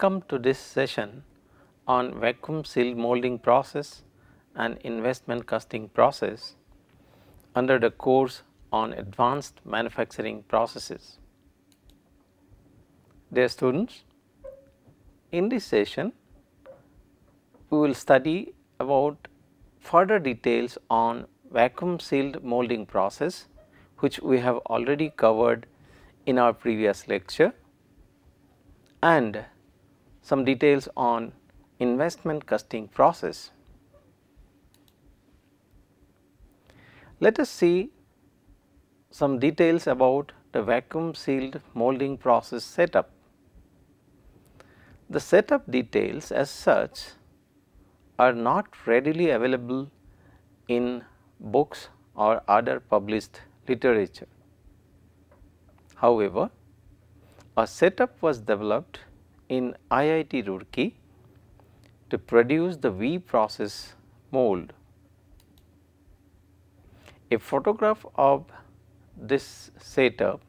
Welcome to this session on vacuum sealed molding process and investment casting process under the course on advanced manufacturing processes. Dear students, in this session we will study about further details on vacuum sealed molding process, which we have already covered in our previous lecture, and some details on investment casting process. Let us see some details about the vacuum sealed molding process setup. The setup details as such are not readily available in books or other published literature. However, a setup was developed in IIT Roorkee to produce the V process mold. A photograph of this setup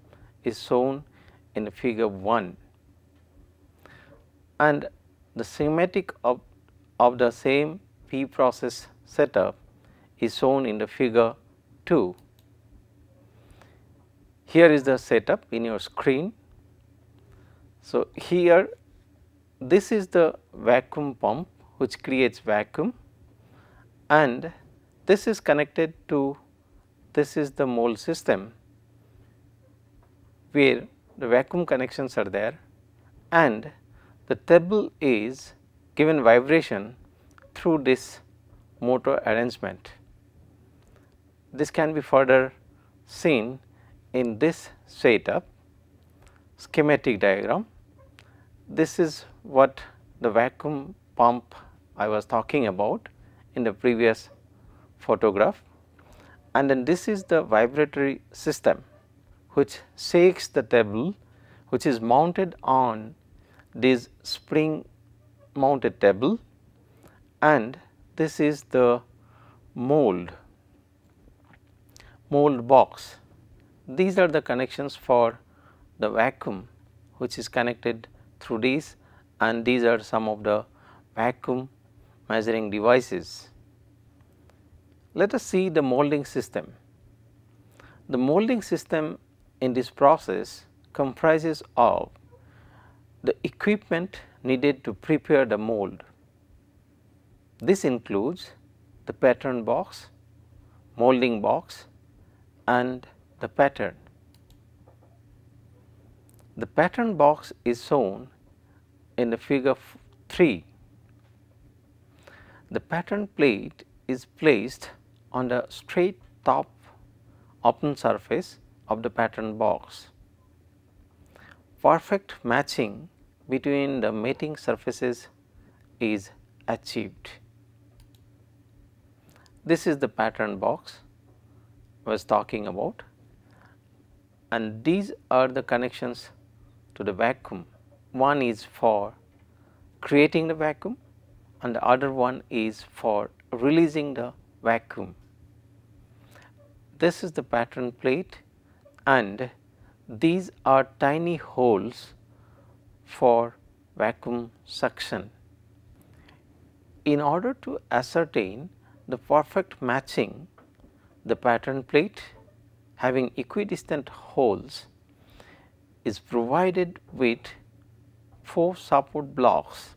is shown in figure 1, and the schematic of the same V process setup is shown in the figure 2. Here is the setup in your screen. So, here this is the vacuum pump which creates vacuum, and this is connected to this is the mold system where the vacuum connections are there, and the table is given vibration through this motor arrangement. This can be further seen in this setup schematic diagram. This is what the vacuum pump I was talking about in the previous photograph, and then this is the vibratory system which shakes the table, which is mounted on this spring mounted table, and this is the mold box. These are the connections for the vacuum which is connected through these, and these are some of the vacuum measuring devices. Let us see the molding system. The molding system in this process comprises of the equipment needed to prepare the mold. This includes the pattern box, molding box, and the pattern. The pattern box is shown in the figure 3. The pattern plate is placed on the straight top open surface of the pattern box. Perfect matching between the mating surfaces is achieved. This is the pattern box I was talking about, and these are the connections to the vacuum. One is for creating the vacuum and the other one is for releasing the vacuum. This is the pattern plate, and these are tiny holes for vacuum suction. In order to ascertain the perfect matching, the pattern plate having equidistant holes is provided with 4 support blocks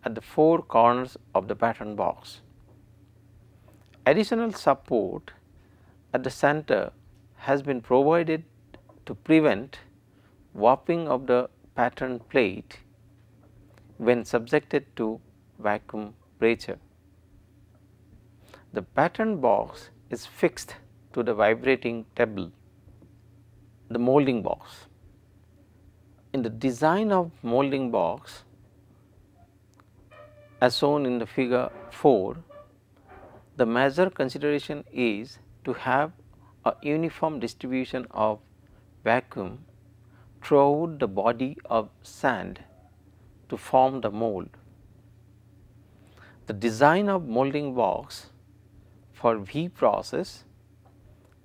at the 4 corners of the pattern box. Additional support at the center has been provided to prevent warping of the pattern plate when subjected to vacuum pressure. The pattern box is fixed to the vibrating table, the molding box. In the design of molding box as shown in the figure 4, the major consideration is to have a uniform distribution of vacuum throughout the body of sand to form the mold. The design of molding box for V process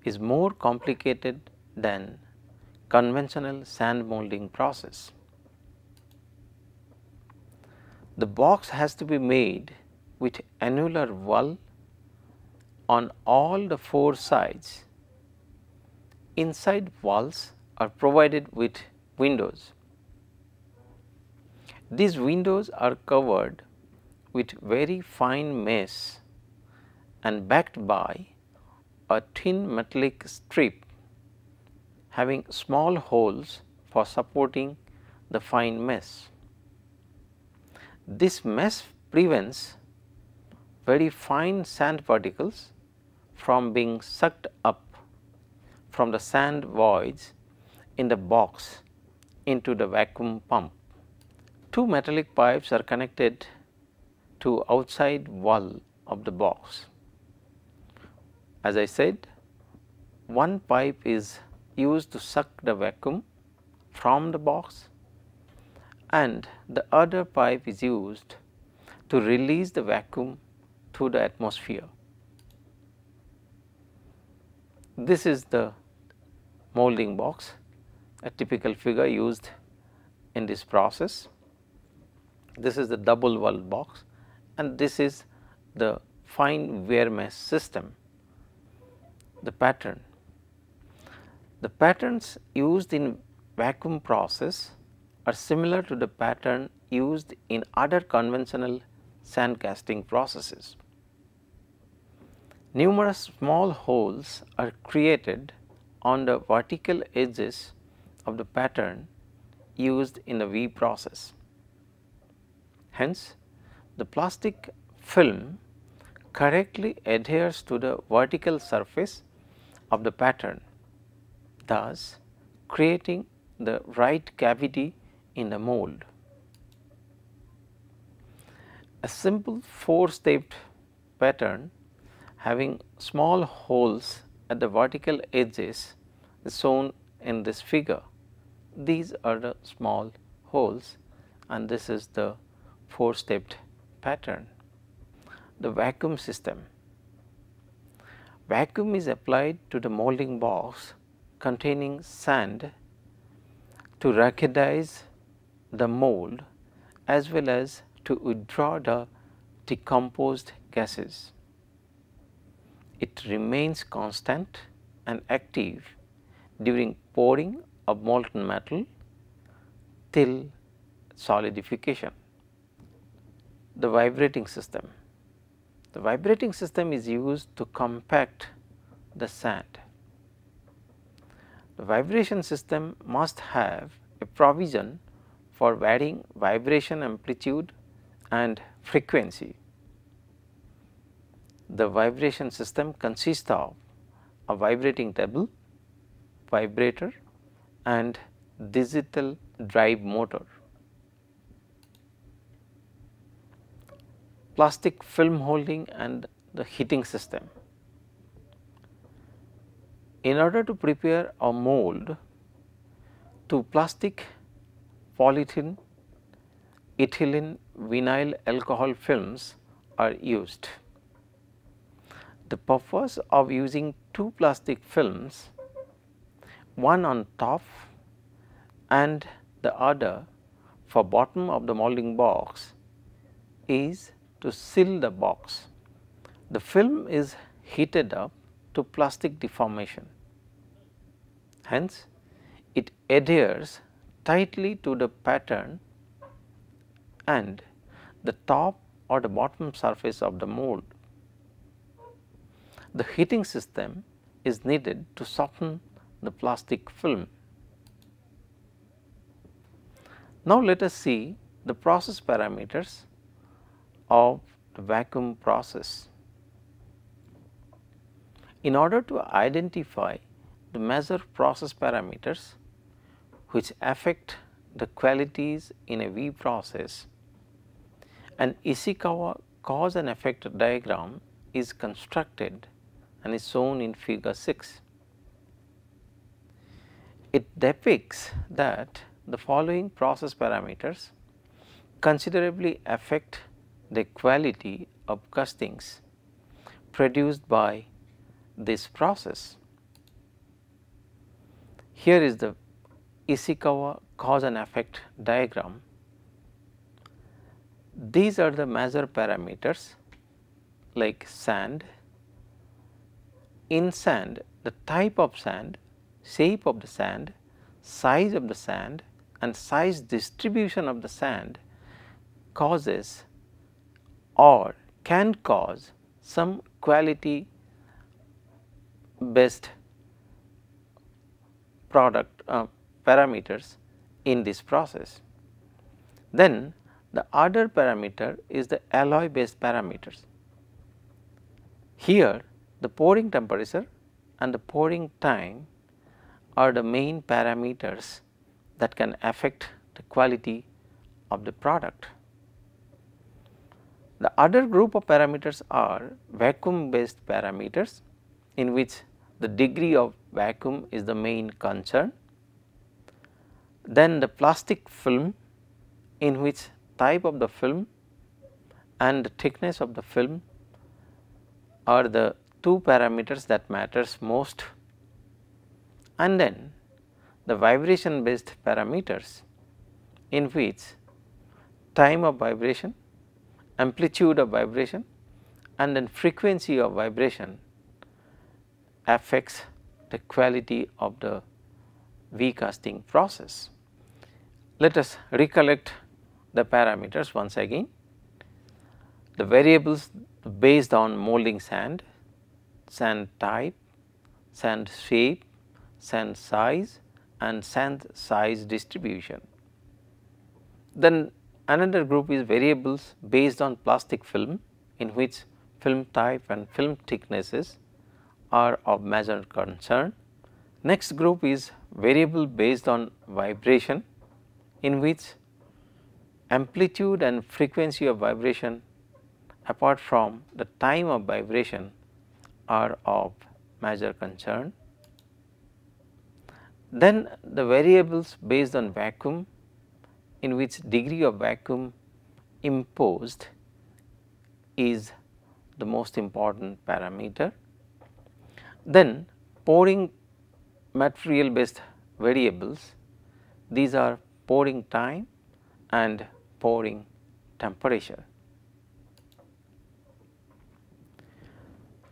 is more complicated than conventional sand molding process. The box has to be made with annular wall on all the four sides. Inside walls are provided with windows. These windows are covered with very fine mesh and backed by a thin metallic strip having small holes for supporting the fine mesh. This mesh prevents very fine sand particles from being sucked up from the sand voids in the box into the vacuum pump. Two metallic pipes are connected to outside wall of the box. As I said, one pipe is used to suck the vacuum from the box and the other pipe is used to release the vacuum to the atmosphere. This is the molding box, a typical figure used in this process. This is the double wall box and this is the fine wear mesh system, the pattern. The patterns used in vacuum process are similar to the pattern used in other conventional sand casting processes. Numerous small holes are created on the vertical edges of the pattern used in the V process. Hence, the plastic film correctly adheres to the vertical surface of the pattern, thus creating the right cavity in the mold. A simple 4-stepped pattern having small holes at the vertical edges is shown in this figure. These are the small holes and this is the 4-stepped pattern. The vacuum system. Vacuum is applied to the molding box containing sand to ruggedize the mold as well as to withdraw the decomposed gases. It remains constant and active during pouring of molten metal till solidification. The vibrating system. The vibrating system is used to compact the sand. The vibration system must have a provision for varying vibration amplitude and frequency. The vibration system consists of a vibrating table, vibrator and digital drive motor. Plastic film holding and the heating system. In order to prepare a mold, to plastic, polythene, ethylene vinyl alcohol films are used. The purpose of using two plastic films, one on top and the other for bottom of the molding box, is to seal the box. The film is heated up to plastic deformation. Hence, it adheres tightly to the pattern and the top or the bottom surface of the mold. The heating system is needed to soften the plastic film. Now, let us see the process parameters of the vacuum process. In order to identify the major process parameters which affect the qualities in a V process, an Ishikawa cause and effect diagram is constructed and is shown in figure 6. It depicts that the following process parameters considerably affect the quality of castings produced by this process. Here is the Ishikawa cause and effect diagram. These are the major parameters like sand. In sand, the type of sand, shape of the sand, size of the sand and size distribution of the sand causes or can cause some quality based product parameters in this process. Then the other parameter is the alloy based parameters. Here the pouring temperature and the pouring time are the main parameters that can affect the quality of the product. The other group of parameters are vacuum based parameters, in which the degree of vacuum is the main concern. Then the plastic film, in which type of the film and the thickness of the film are the two parameters that matters most. And then the vibration based parameters, in which time of vibration, amplitude of vibration and then frequency of vibration affects the quality of the V casting process. Let us recollect the parameters once again. The variables based on molding sand, sand type, sand shape, sand size and sand size distribution. Then another group is variables based on plastic film, in which film type and film thicknesses are of major concern. Next group is variable based on vibration, in which amplitude and frequency of vibration apart from the time of vibration are of major concern. Then the variables based on vacuum, in which degree of vacuum imposed is the most important parameter. Then pouring material based variables, these are pouring time and pouring temperature.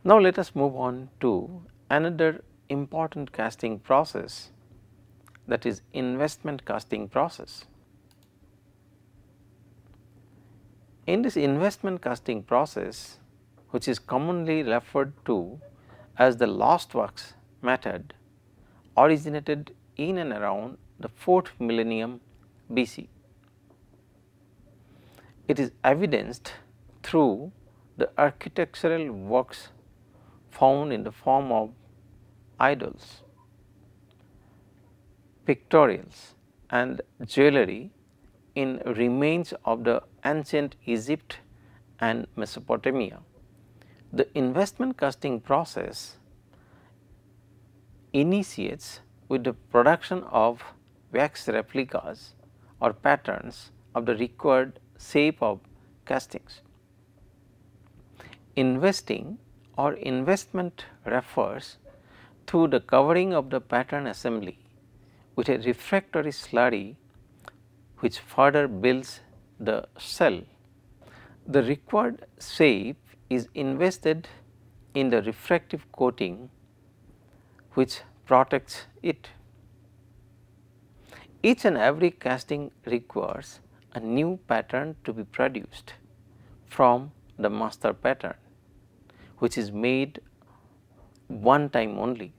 Now let us move on to another important casting process, that is investment casting process. In this investment casting process, which is commonly referred to as the lost works method, originated in and around the 4th millennium BC. It is evidenced through the architectural works found in the form of idols, pictorials and jewelry in remains of the ancient Egypt and Mesopotamia. The investment casting process initiates with the production of wax replicas or patterns of the required shape of castings. Investing or investment refers to the covering of the pattern assembly with a refractory slurry which further builds the shell. The required shape is invested in the refractive coating which protects it. Each and every casting requires a new pattern to be produced from the master pattern, which is made one time only.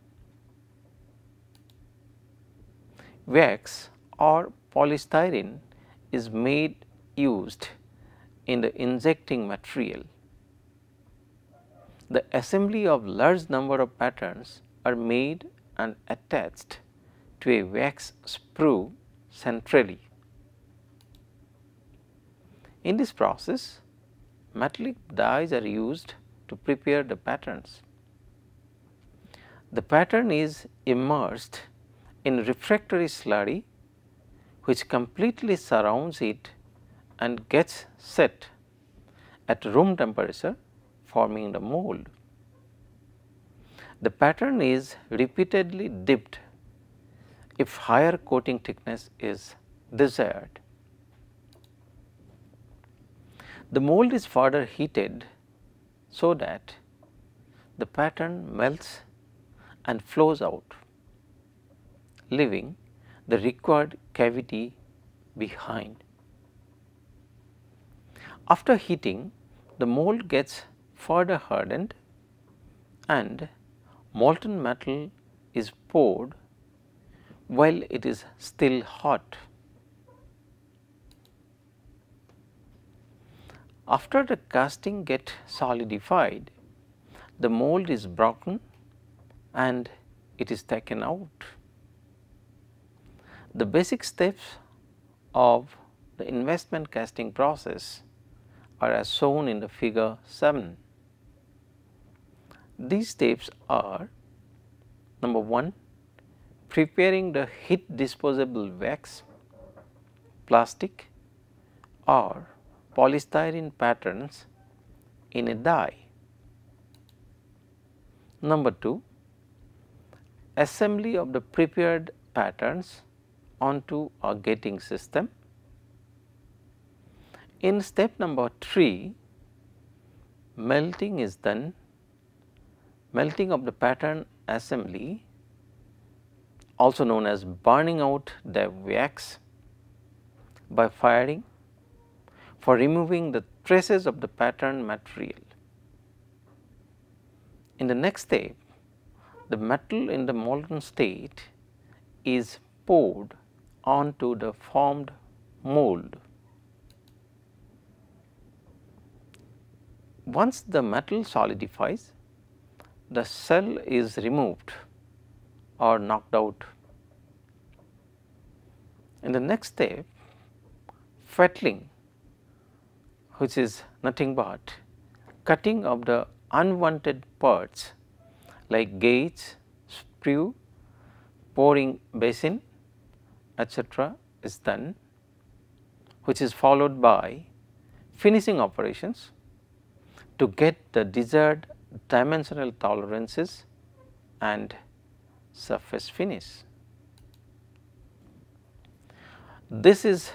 Wax or polystyrene is used in the injecting material. The assembly of large number of patterns are made and attached to a wax sprue centrally. In this process, metallic dyes are used to prepare the patterns. The pattern is immersed in refractory slurry which completely surrounds it and gets set at room temperature, forming the mold. The pattern is repeatedly dipped if higher coating thickness is desired. The mold is further heated so that the pattern melts and flows out, leaving the required cavity behind. After heating, the mold gets further hardened and molten metal is poured while it is still hot. After the casting gets solidified, the mold is broken and it is taken out. The basic steps of the investment casting process are as shown in the figure 7. These steps are: number 1, preparing the heat disposable wax, plastic or polystyrene patterns in a die. Number 2, assembly of the prepared patterns onto a gating system. In step number 3, melting is done. Melting of the pattern assembly, also known as burning out the wax by firing, for removing the traces of the pattern material. In the next step, the metal in the molten state is poured onto the formed mold. Once the metal solidifies, the cell is removed or knocked out. In the next step, fettling, which is nothing but cutting of the unwanted parts like gauge, sprue, pouring basin, etc. is done, which is followed by finishing operations to get the desired dimensional tolerances and surface finish. This is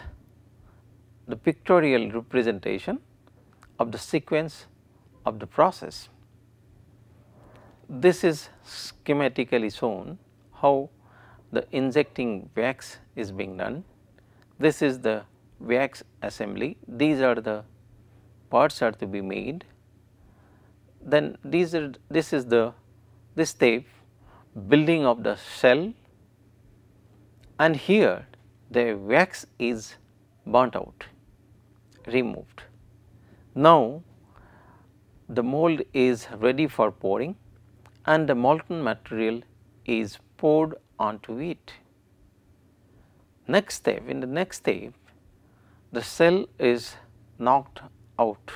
the pictorial representation of the sequence of the process. This is schematically shown how the injecting wax is being done. This is the wax assembly. These are the parts are to be made. Then this is the this step, building of the shell, and here the wax is burnt out, removed. Now the mold is ready for pouring and the molten material is poured onto it. Next step, in the next step, the cell is knocked out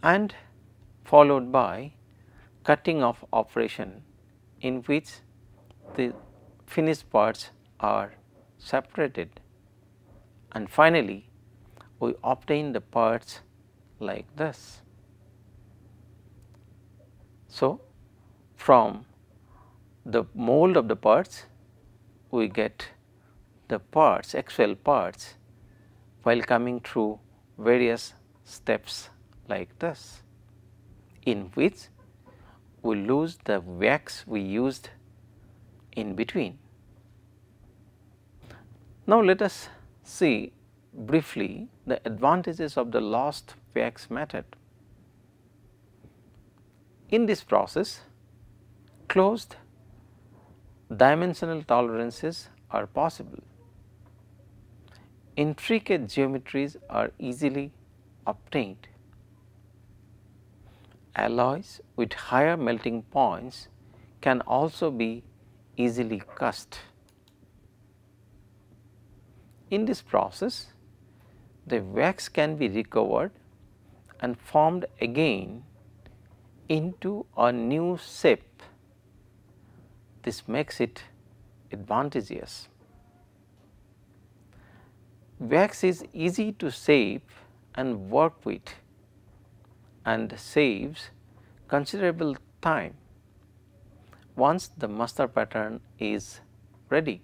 and followed by cutting off operation, in which the finished parts are separated, and finally we obtain the parts like this. So, from the mold of the parts we get the parts, actual parts, while coming through various steps like this, in which we lose the wax we used in between. Now, let us see briefly the advantages of the lost wax method. In this process, closed dimensional tolerances are possible. Intricate geometries are easily obtained. Alloys with higher melting points can also be easily cast. In this process, the wax can be recovered and formed again into a new shape. This makes it advantageous. Wax is easy to shape and work with and saves considerable time once the master pattern is ready.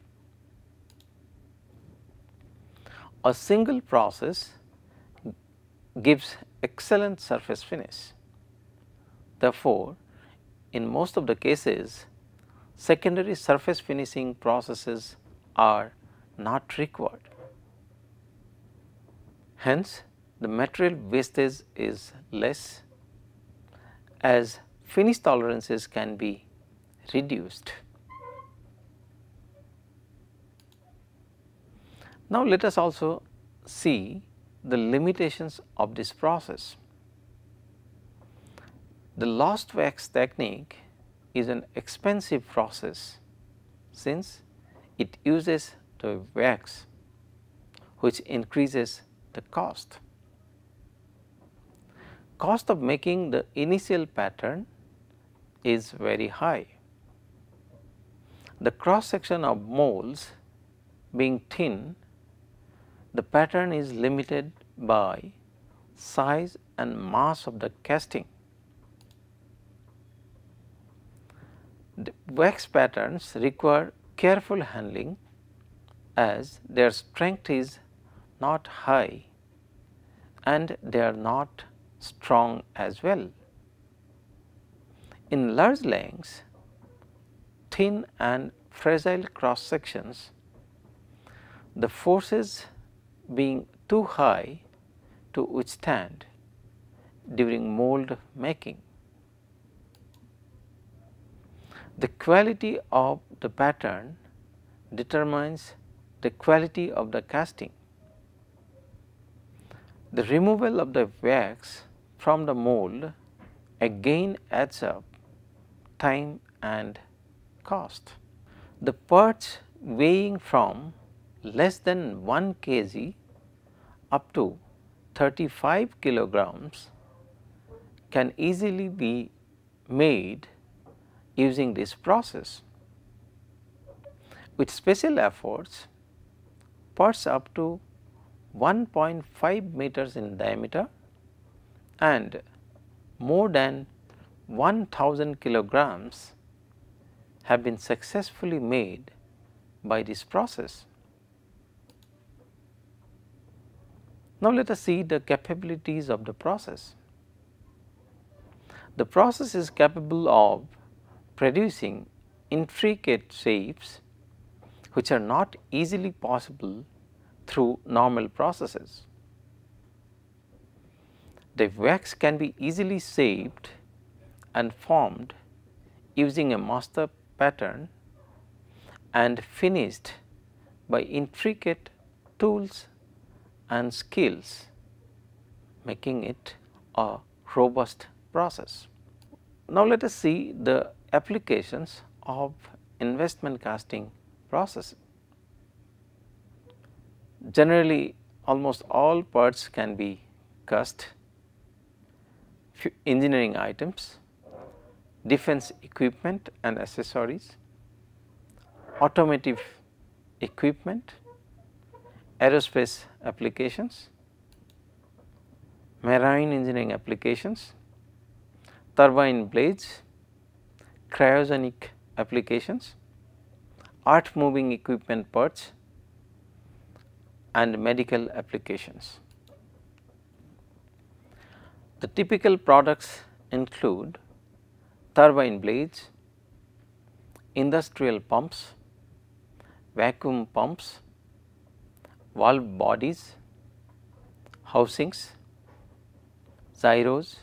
A single process gives excellent surface finish. Therefore, in most of the cases, secondary surface finishing processes are not required. Hence, the material wastage is less as finish tolerances can be reduced. Now, let us also see the limitations of this process. The lost wax technique is an expensive process since it uses the wax, which increases the cost. Cost of making the initial pattern is very high. The cross section of molds being thin, the pattern is limited by size and mass of the casting. The wax patterns require careful handling as their strength is not high and they are not strong as well. In large lengths, thin and fragile cross sections, the forces being too high to withstand during mold making. The quality of the pattern determines the quality of the casting. The removal of the wax from the mold again adds up time and cost. The parts weighing from less than 1 kg up to 35 kilograms can easily be made using this process. With special efforts, parts up to 1.5 meters in diameter and more than 1000 kilograms have been successfully made by this process. Now, let us see the capabilities of the process. The process is capable of producing intricate shapes which are not easily possible through normal processes. The wax can be easily shaped and formed using a master pattern and finished by intricate tools and skills, making it a robust process. Now, let us see the applications of investment casting process. Generally, almost all parts can be cast: engineering items, defense equipment and accessories, automotive equipment, aerospace applications, marine engineering applications, turbine blades, cryogenic applications, earth moving equipment parts and medical applications. The typical products include turbine blades, industrial pumps, vacuum pumps, valve bodies, housings, gyros,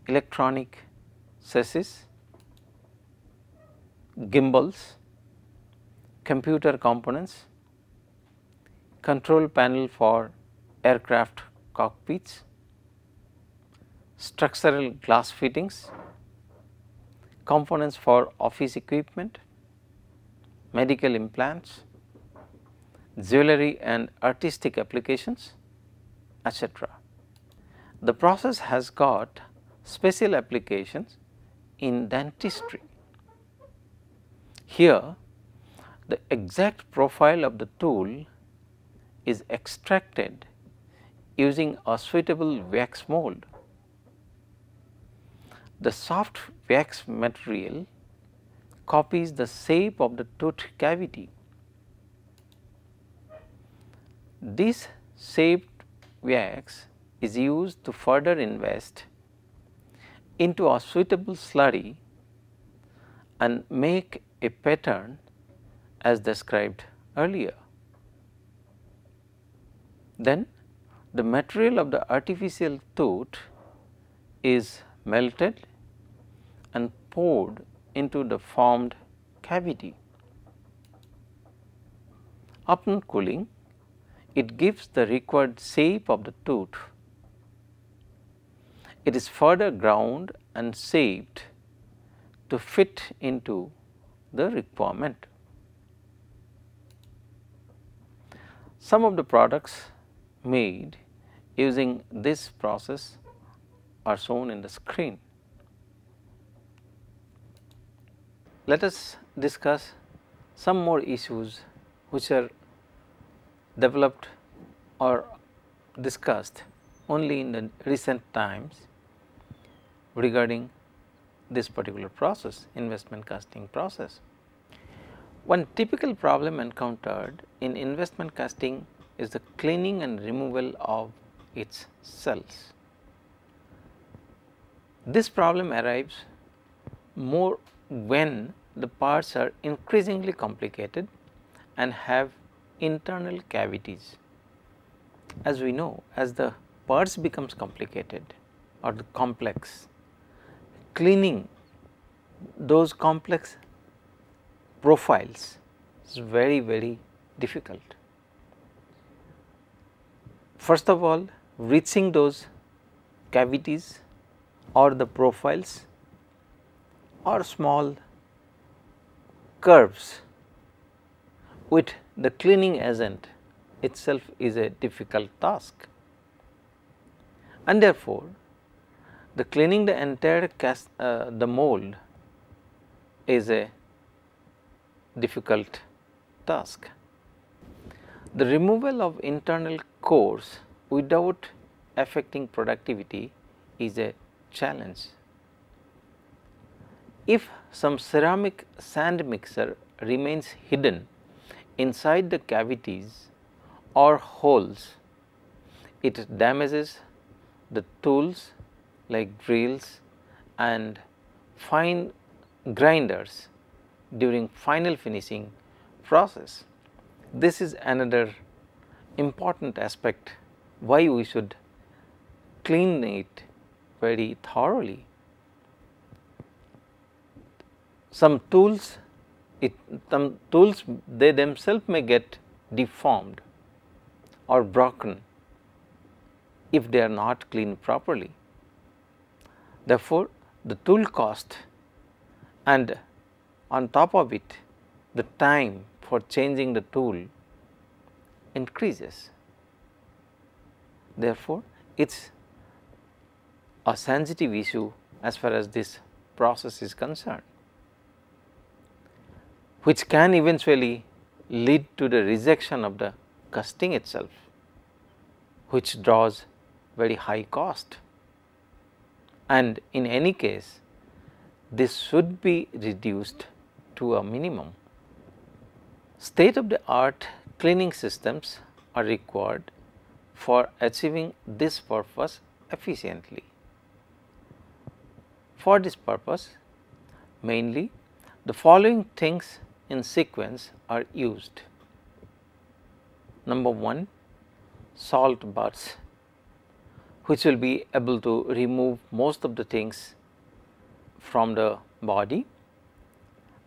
electronic chassis, gimbals, computer components, control panel for aircraft cockpits, structural glass fittings, components for office equipment, medical implants, jewelry and artistic applications, etc. The process has got special applications in dentistry. Here, the exact profile of the tool is extracted using a suitable wax mold. The soft wax material copies the shape of the tooth cavity. This shaped wax is used to further invest into a suitable slurry and make a pattern as described earlier. Then the material of the artificial tooth is melted and poured into the formed cavity. Upon cooling, it gives the required shape of the tooth. It is further ground and shaped to fit into the requirement. Some of the products made using this process are shown in the screen. Let us discuss some more issues which are developed or discussed only in the recent times regarding this particular process, investment casting process. One typical problem encountered in investment casting is the cleaning and removal of its cells. This problem arrives more when the parts are increasingly complicated and have internal cavities. As we know, as the parts becomes complicated or the complex, cleaning those complex profiles is very difficult. First of all, reaching those cavities or the profiles or small curves with the cleaning agent itself is a difficult task, and therefore, the cleaning the entire the mold is a difficult task. The removal of internal cores without affecting productivity is a challenge. If some ceramic sand mixer remains hidden inside the cavities or holes, it damages the tools like drills and fine grinders during final finishing process. This is another important aspect why we should clean it very thoroughly. Some tools they themselves may get deformed or broken if they are not cleaned properly. Therefore, the tool cost and on top of it the time for changing the tool increases. Therefore, it is a sensitive issue as far as this process is concerned, which can eventually lead to the rejection of the casting itself, which draws very high cost, and in any case this should be reduced to a minimum. State of the art cleaning systems are required for achieving this purpose efficiently. For this purpose, mainly the following things in sequence are used. Number 1, salt baths, which will be able to remove most of the things from the body.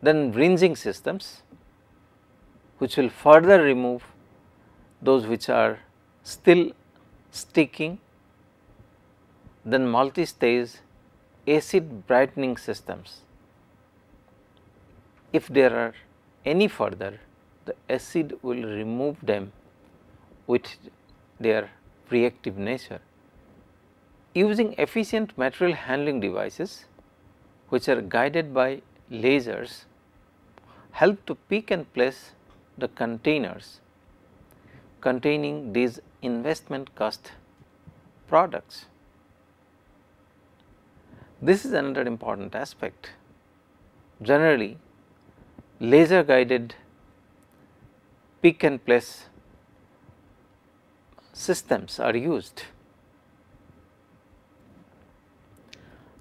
Then rinsing systems, which will further remove those which are still sticking. Then multi-stage acid brightening systems. If there are any further, the acid will remove them with their reactive nature. Using efficient material handling devices which are guided by lasers help to pick and place the containers containing these investment cast products. This is another important aspect. Generally, laser guided pick and place systems are used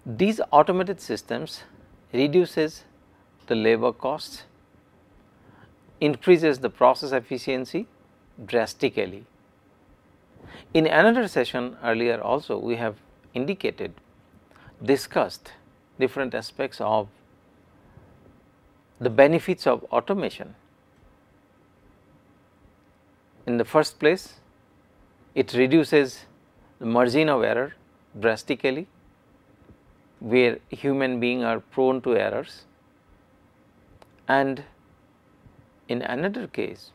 These automated systems reduces the labor costs, increases the process efficiency drastically. In another session earlier also we have discussed different aspects of the benefits of automation. In the first place, it reduces the margin of error drastically, where human beings are prone to errors, and in another case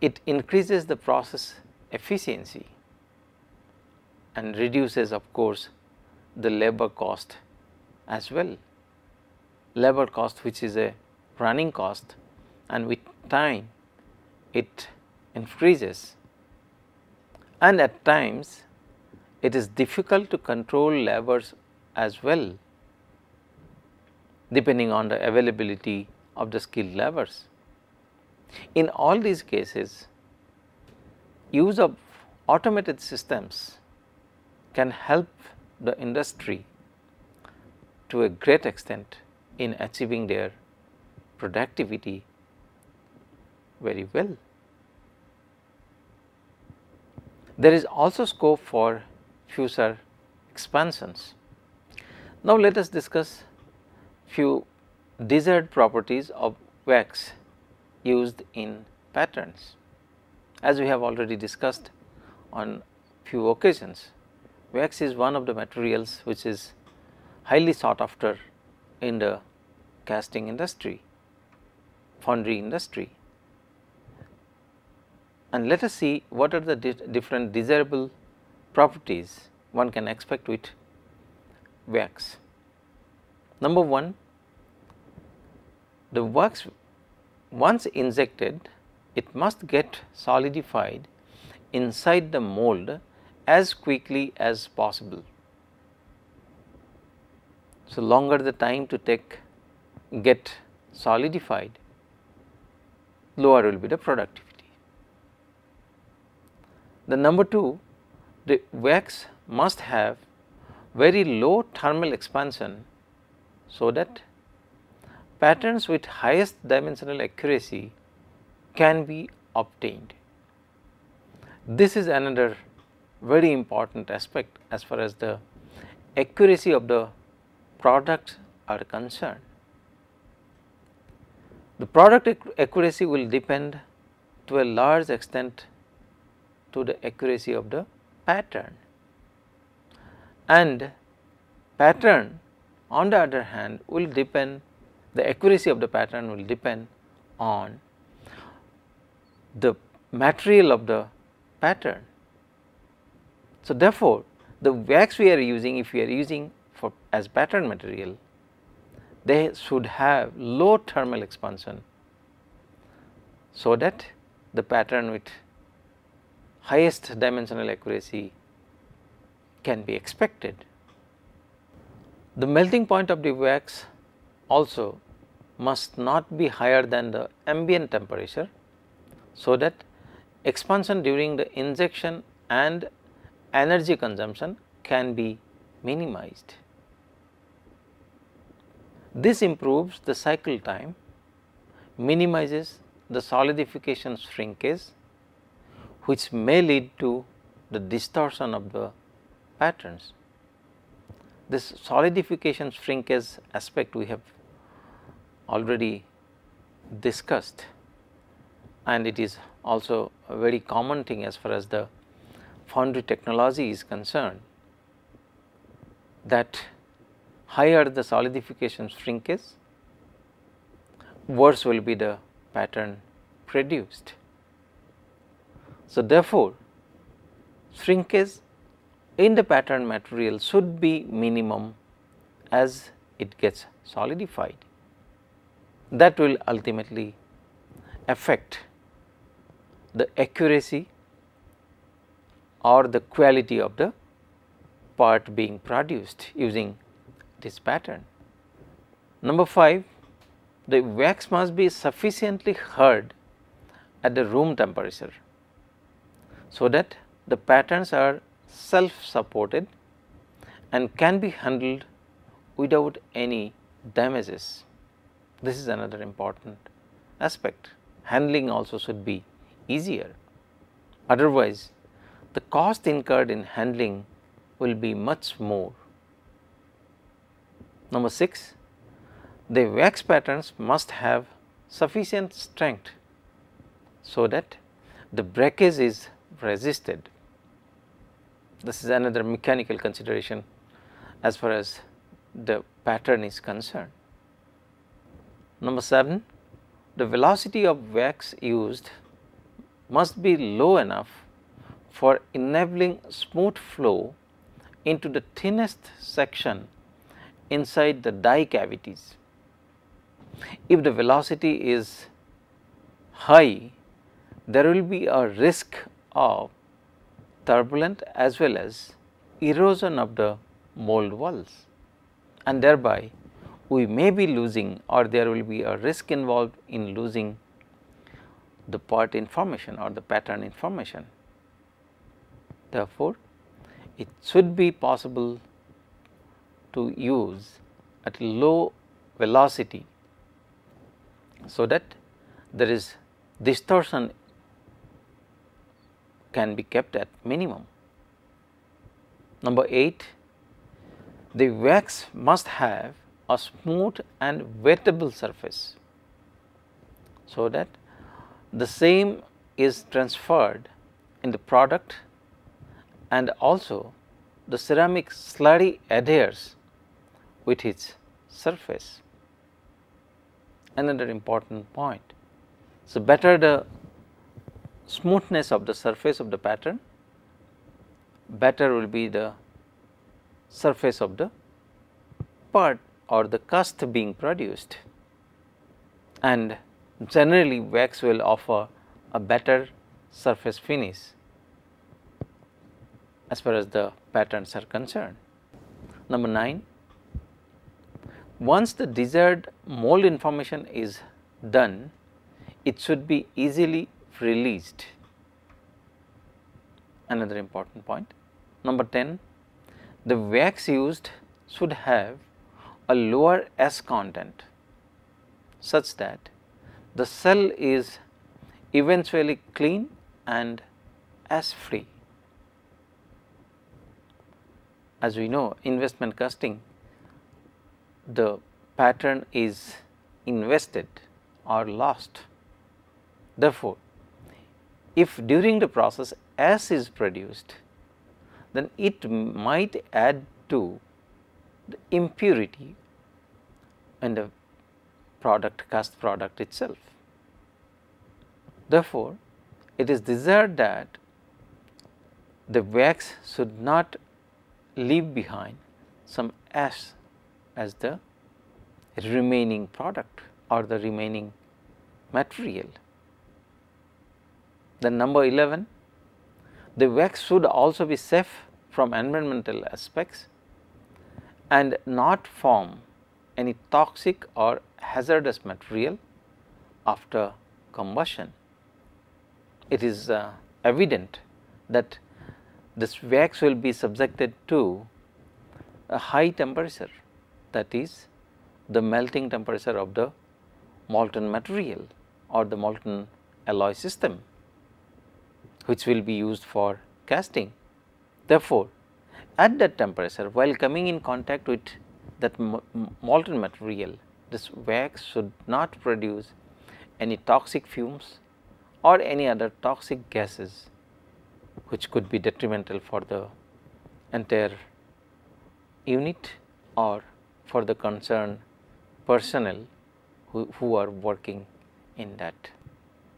it increases the process efficiency and reduces of course the labor cost as well. Labor cost, which is a running cost, and with time it increases, and at times it is difficult to control labors as well, depending on the availability of the skilled labors. In all these cases, use of automated systems can help the industry to a great extent in achieving their productivity very well. There is also scope for future expansions. Now, let us discuss few desired properties of wax used in patterns. As we have already discussed on few occasions, wax is one of the materials which is highly sought after in the casting industry, foundry industry. And let us see what are the different desirable properties one can expect with wax. Number 1, the wax once injected, it must get solidified inside the mold as quickly as possible. So, longer the time to get solidified, lower will be the productivity. The number 2, the wax must have very low thermal expansion, so that patterns with highest dimensional accuracy can be obtained. This is another very important aspect as far as the accuracy of the products are concerned. The product accuracy will depend to a large extent to the accuracy of the pattern, and pattern on the other hand will depend, the accuracy of the pattern will depend on the material of the pattern. So, therefore, the wax we are using, if we are using for as pattern material, they should have low thermal expansion, so that the pattern with highest dimensional accuracy can be expected. The melting point of the wax also must not be higher than the ambient temperature, so that expansion during the injection and energy consumption can be minimized. This improves the cycle time, minimizes the solidification shrinkage, which may lead to the distortion of the patterns. This solidification shrinkage aspect we have already discussed, and it is also a very common thing as far as the foundry technology is concerned, that higher the solidification shrinkage, worse will be the pattern produced. So, therefore, shrinkage in the pattern material should be minimum as it gets solidified. That will ultimately affect the accuracy or the quality of the part being produced using this pattern. Number 5, the wax must be sufficiently hard at the room temperature, so that the patterns are self supported and can be handled without any damages. This is another important aspect. Handling also should be easier, otherwise the cost incurred in handling will be much more. Number 6, the wax patterns must have sufficient strength so that the breakage is resisted. This is another mechanical consideration as far as the pattern is concerned. Number 7, the velocity of wax used must be low enough for enabling smooth flow into the thinnest section inside the die cavities. If the velocity is high, there will be a risk of turbulent as well as erosion of the mold walls, and thereby we may be losing, or there will be a risk involved in losing the part information or the pattern information. Therefore, it should be possible to use at low velocity so that there is distortion can be kept at minimum. Number 8, the wax must have a smooth and wettable surface so that the same is transferred in the product, and also the ceramic slurry adheres with its surface. Another important point. So, better the smoothness of the surface of the pattern, better will be the surface of the part or the cast being produced, and generally wax will offer a better surface finish as far as the patterns are concerned. Number 9, once the desired mold information is done, it should be easily released. Another important point. Number 10, the wax used should have a lower S content such that the cell is eventually clean and S free. As we know, investment casting, the pattern is invested or lost. Therefore, if during the process S is produced, then it might add to the impurity in the product, cast product itself. Therefore, it is desired that the wax should not leave behind some ash as the remaining product or the remaining material. Then number 11, the wax should also be safe from environmental aspects and not form any toxic or hazardous material after combustion. It is evident that this wax will be subjected to a high temperature, that is the melting temperature of the molten material or the molten alloy system, which will be used for casting. Therefore, at that temperature, while coming in contact with that molten material, this wax should not produce any toxic fumes or any other toxic gases which could be detrimental for the entire unit or for the concerned personnel who are working in that.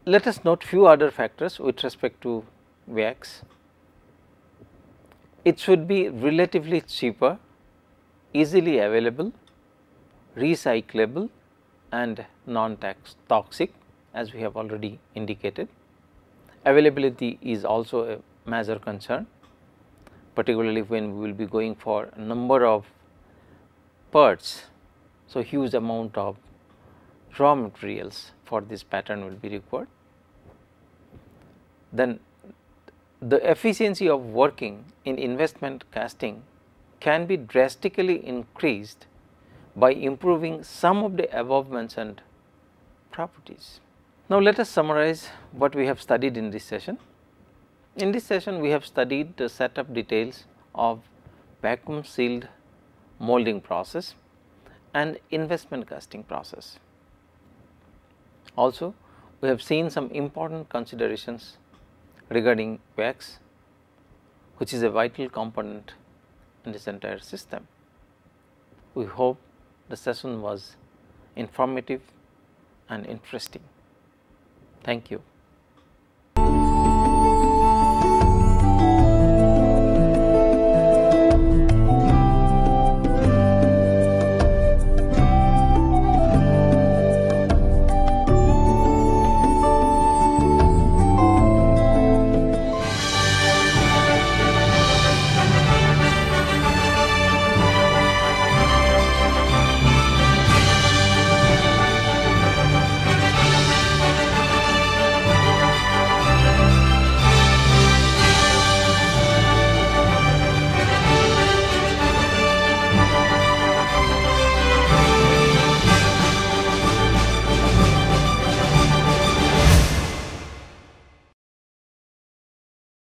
Let us note few other factors with respect to wax. It should be relatively cheaper, easily available, recyclable and non-toxic, as we have already indicated. Availability is also a major concern, particularly when we will be going for a number of parts. So, huge amount of raw materials for this pattern will be required. Then the efficiency of working in investment casting can be drastically increased by improving some of the above mentioned properties. Now, let us summarize what we have studied in this session. In this session, we have studied the setup details of vacuum sealed molding process and investment casting process. Also, we have seen some important considerations regarding wax, which is a vital component in this entire system. We hope the session was informative and interesting. Thank you.